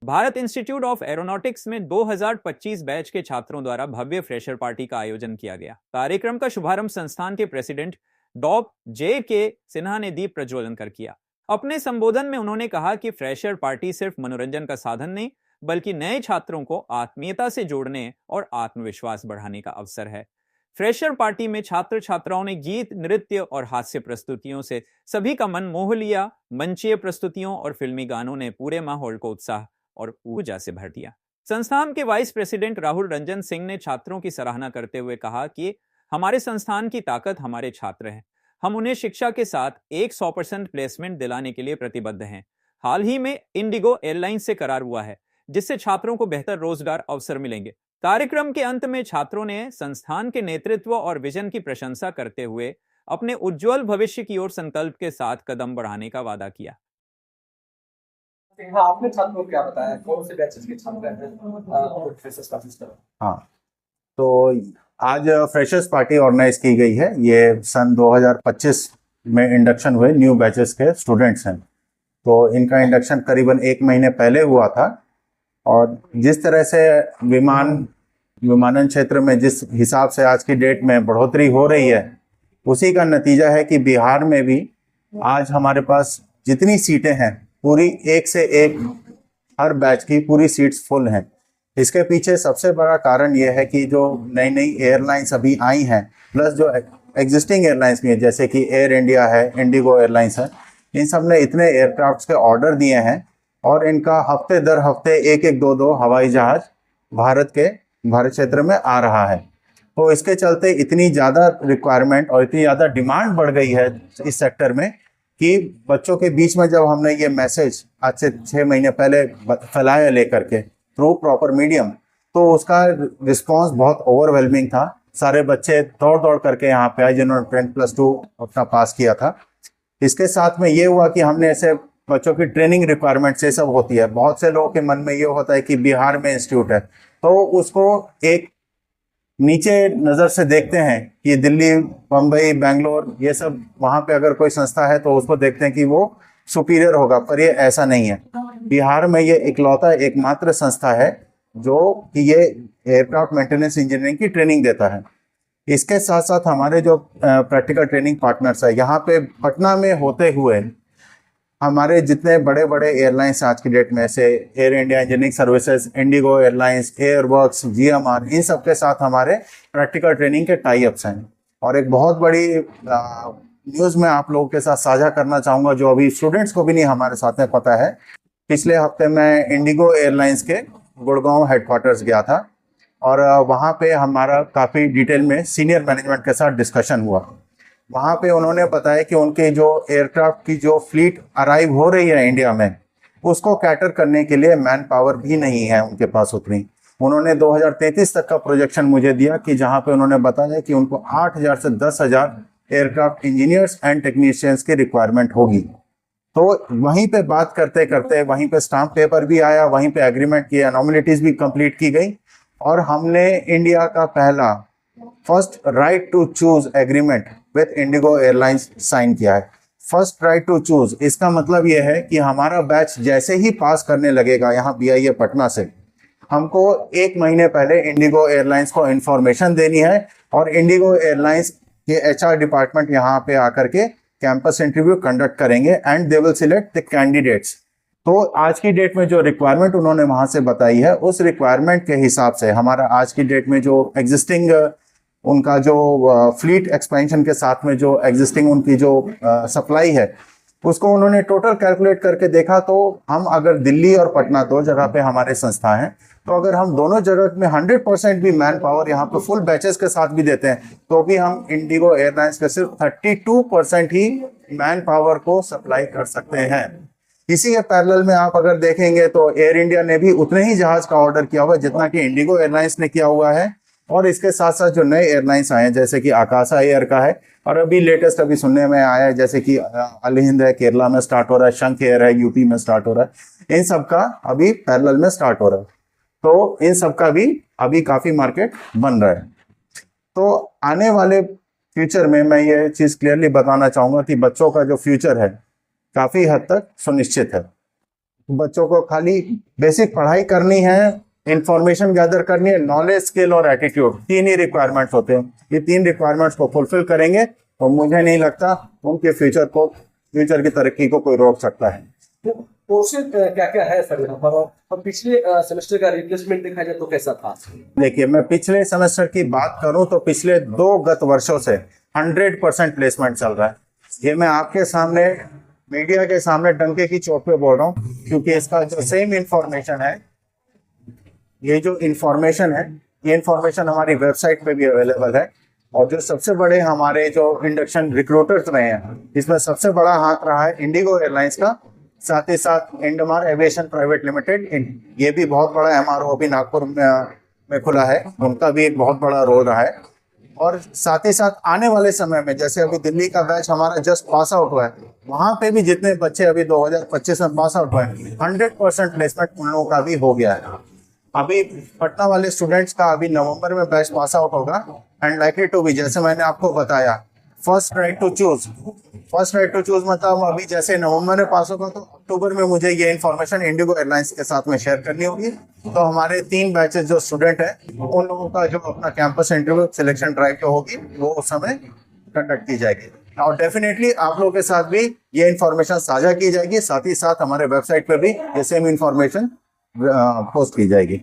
Bharat institute of aeronautics में 2025 batch के छात्रों द्वारा भव्य फ्रेशर पार्टी का आयोजन किया गया। कार्यक्रम का शुभारंभ संस्थान के प्रेसिडेंट डॉ. J.K. सिन्हा ने दीप प्रज्वलन कर किया। अपने संबोधन में उन्होंने कहा कि फ्रेशर पार्टी सिर्फ मनोरंजन का साधन नहीं, बल्कि नए छात्रों को आत्मीयता से जोड़ने और आत्मविश्वास बढ़ाने का अवसर है। फ्रेशर पार्टी में छात्र छात्राओं ने गीत, नृत्य और हास्य प्रस्तुतियों से सभी का मन मोह लिया। मंचीय प्रस्तुतियों और फिल्मी गानों ने पूरे माहौल को उत्साह और ऊर्जा से भर दिया। संस्थान के वाइस प्रेसिडेंट राहुल रंजन सिंह ने छात्रों की सराहना करते हुए कहा कि हमारे संस्थान की ताकत हमारे छात्र हैं। हम उन्हें शिक्षा के साथ एक 100% प्लेसमेंट दिलाने के लिए प्रतिबद्ध हैं। हाल ही में इंडिगो एयरलाइंस से करार हुआ है, जिससे छात्रों को बेहतर रोजगार अवसर मिलेंगे। कार्यक्रम के अंत में छात्रों ने संस्थान के नेतृत्व और विजन की प्रशंसा करते हुए अपने उज्जवल भविष्य की ओर संकल्प के साथ कदम बढ़ाने का वादा किया। हाँ, आपने छात्रों को क्या बताया, कौन से बैचेस के छात्र हैं फ्रेशर्स पार्टी? हाँ, तो आज फ्रेशर्स पार्टी ऑर्गेनाइज की गई है। ये सन 2025 में इंडक्शन हुए न्यू बैचेस के स्टूडेंट्स हैं। तो इनका इंडक्शन करीबन 1 महीने पहले हुआ था। और जिस तरह से विमानन क्षेत्र में जिस हिसाब से आज की डेट में बढ़ोतरी हो रही है, उसी का नतीजा है कि बिहार में भी आज हमारे पास जितनी सीटें हैं, पूरी एक से एक हर बैच की पूरी सीट्स फुल हैं। इसके पीछे सबसे बड़ा कारण यह है कि जो नई नई एयरलाइंस अभी आई हैं, प्लस जो एग्जिस्टिंग एयरलाइंस भी हैं, जैसे कि एयर इंडिया है, इंडिगो एयरलाइंस है, इन सब ने इतने एयरक्राफ्ट्स के ऑर्डर दिए हैं और इनका हफ्ते दर हफ्ते एक एक दो दो हवाई जहाज भारत क्षेत्र में आ रहा है। तो इसके चलते इतनी ज़्यादा रिक्वायरमेंट और इतनी ज़्यादा डिमांड बढ़ गई है इस सेक्टर में कि बच्चों के बीच में जब हमने ये मैसेज आज से 6 महीने पहले फैलाया लेकर के थ्रू प्रॉपर मीडियम, तो उसका रिस्पांस बहुत ओवरवेलमिंग था। सारे बच्चे दौड़ दौड़ करके यहाँ पे आए जिन्होंने 10+2 अपना पास किया था। इसके साथ में ये हुआ कि हमने ऐसे बच्चों की ट्रेनिंग रिक्वायरमेंट से सब होती है। बहुत से लोगों के मन में ये होता है कि बिहार में इंस्टीट्यूट है, तो उसको एक नीचे नज़र से देखते हैं कि दिल्ली, बम्बई, बेंगलोर, ये सब वहाँ पे अगर कोई संस्था है तो उसको देखते हैं कि वो सुपीरियर होगा, पर ये ऐसा नहीं है। बिहार में ये इकलौता एकमात्र संस्था है जो कि ये एयरक्राफ्ट मेंटेनेंस इंजीनियरिंग की ट्रेनिंग देता है। इसके साथ साथ हमारे जो प्रैक्टिकल ट्रेनिंग पार्टनर्स है, यहाँ पे पटना में होते हुए हमारे जितने बड़े बड़े एयरलाइंस आज की डेट में, से air India engineering services, IndiGo airlines, Airworks, GMR, इन सब के साथ हमारे प्रैक्टिकल ट्रेनिंग के टाई अप्स हैं। और एक बहुत बड़ी न्यूज़ मैं आप लोगों के साथ साझा करना चाहूँगा, जो अभी स्टूडेंट्स को भी नहीं हमारे साथ में पता है। पिछले हफ्ते मैं इंडिगो एयरलाइंस के गुड़गांव हेडक्वार्टर्स गया था और वहाँ पे हमारा काफ़ी डिटेल में सीनियर मैनेजमेंट के साथ डिस्कशन हुआ। वहाँ पे उन्होंने बताया कि उनके जो एयरक्राफ्ट की जो फ्लीट अराइव हो रही है इंडिया में, उसको कैटर करने के लिए मैन पावर भी नहीं है उनके पास उतनी। उन्होंने 2033 तक का प्रोजेक्शन मुझे दिया कि जहाँ पे उन्होंने बताया कि उनको 8,000 से 10,000 एयरक्राफ्ट इंजीनियर्स एंड टेक्नीशियंस की रिक्वायरमेंट होगी। तो वहीं पे बात करते करते वहीं पे स्टाम्प पेपर भी आया, वहीं पे एग्रीमेंट की एनॉर्मलिटीज भी कंप्लीट की गई और हमने इंडिया का पहला first right to choose agreement with IndiGo Airlines sign किया है। फर्स्ट राइट टू चूज, इसका मतलब यह है कि हमारा बैच जैसे ही पास करने लगेगा यहाँ BIA पटना से, हमको 1 महीने पहले इंडिगो एयरलाइंस को इंफॉर्मेशन देनी है और इंडिगो एयरलाइंस के HR डिपार्टमेंट यहाँ पे आकर के कैंपस इंटरव्यू कंडक्ट करेंगे and they will select the candidates. तो आज की डेट में जो रिक्वायरमेंट उन्होंने वहां से बताई है, उस रिक्वायरमेंट के हिसाब से हमारा आज की डेट में जो एग्जिस्टिंग उनका जो फ्लीट एक्सपेंशन के साथ में जो एग्जिस्टिंग उनकी जो सप्लाई है, उसको उन्होंने टोटल कैलकुलेट करके देखा। तो हम अगर दिल्ली और पटना 2 जगह पे हमारे संस्था हैं, तो अगर हम दोनों जगह में 100% भी मैन पावर यहाँ पे फुल बैचेस के साथ भी देते हैं, तो भी हम इंडिगो एयरलाइंस के सिर्फ 32% ही मैन पावर को सप्लाई कर सकते हैं। इसी के पैरेलल में आप अगर देखेंगे तो एयर इंडिया ने भी उतने ही जहाज का ऑर्डर किया हुआ है जितना कि इंडिगो एयरलाइंस ने किया हुआ है। और इसके साथ साथ जो नए एयरलाइंस आए हैं, जैसे कि आकाशा एयर का है, और अभी लेटेस्ट अभी सुनने में आया है जैसे कि अल हिंद है, केरला में स्टार्ट हो रहा है, शंख एयर है, यूपी में स्टार्ट हो रहा है। इन सब का अभी पैरेलल में स्टार्ट हो रहा है, तो इन सब का भी अभी काफी मार्केट बन रहा है। तो आने वाले फ्यूचर में मैं ये चीज क्लियरली बताना चाहूंगा कि बच्चों का जो फ्यूचर है काफी हद तक सुनिश्चित है। बच्चों को खाली बेसिक पढ़ाई करनी है, इंफॉर्मेशन गैदर करनी है, नॉलेज, स्किल और एटीट्यूड, 3 ही रिक्वायरमेंट्स होते हैं। ये 3 रिक्वायरमेंट्स को फुलफिल करेंगे तो मुझे नहीं लगता उनके फ्यूचर की तरक्की को कोई रोक सकता है। कोर्सेज क्या क्या है सर यहाँ पर, और पिछले सेमेस्टर का रिप्लेसमेंट देखा जाए तो कैसा था? देखिए, मैं पिछले सेमेस्टर की बात करूं तो पिछले 2 गत वर्षों से 100% प्लेसमेंट चल रहा है। ये मैं आपके सामने, मीडिया के सामने डंके की चोट पे बोल रहा हूँ, क्योंकि इसका जो सेम इंफॉर्मेशन है, ये जो इंफॉर्मेशन है, ये इंफॉर्मेशन हमारी वेबसाइट पे भी अवेलेबल है। और जो सबसे बड़े हमारे जो इंडक्शन रिक्रूटर्स रहे हैं, इसमें सबसे बड़ा हाथ रहा है इंडिगो एयरलाइंस का, साथ ही साथ इंडमार एविएशन प्राइवेट लिमिटेड, ये भी बहुत बड़ा एमआरओ अभी नागपुर में खुला है, उनका भी एक बहुत बड़ा रोल रहा है। और साथ ही साथ आने वाले समय में, जैसे अभी दिल्ली का बैच हमारा जस्ट पास आउट हुआ है, वहाँ पे भी जितने बच्चे अभी 2025 में पास आउट हुए हैं, 100% प्लेसमेंट उन लोगों का भी हो गया है। अभी पटना वाले स्टूडेंट्स का अभी नवंबर में बैच पास आउट होगा, एंड लाइकली टू बी, जैसे मैंने आपको बताया, फर्स्ट राइट टू चूज मतलब अभी जैसे नवंबर में पास होगा तो अक्टूबर में मुझे ये इन्फॉर्मेशन इंडिगो एयरलाइंस के साथ में शेयर करनी होगी। तो हमारे 3 बैचेस जो स्टूडेंट हैं, उन लोगों का जो अपना कैंपस इंटरव्यू सिलेक्शन ड्राइव जो होगी वो उस समय कंडक्ट की जाएगी, और डेफिनेटली आप लोगों के साथ भी ये इन्फॉर्मेशन साझा की जाएगी। साथ ही साथ हमारे वेबसाइट पर भी ये सेम इन्फॉर्मेशन पोस्ट की जाएगी।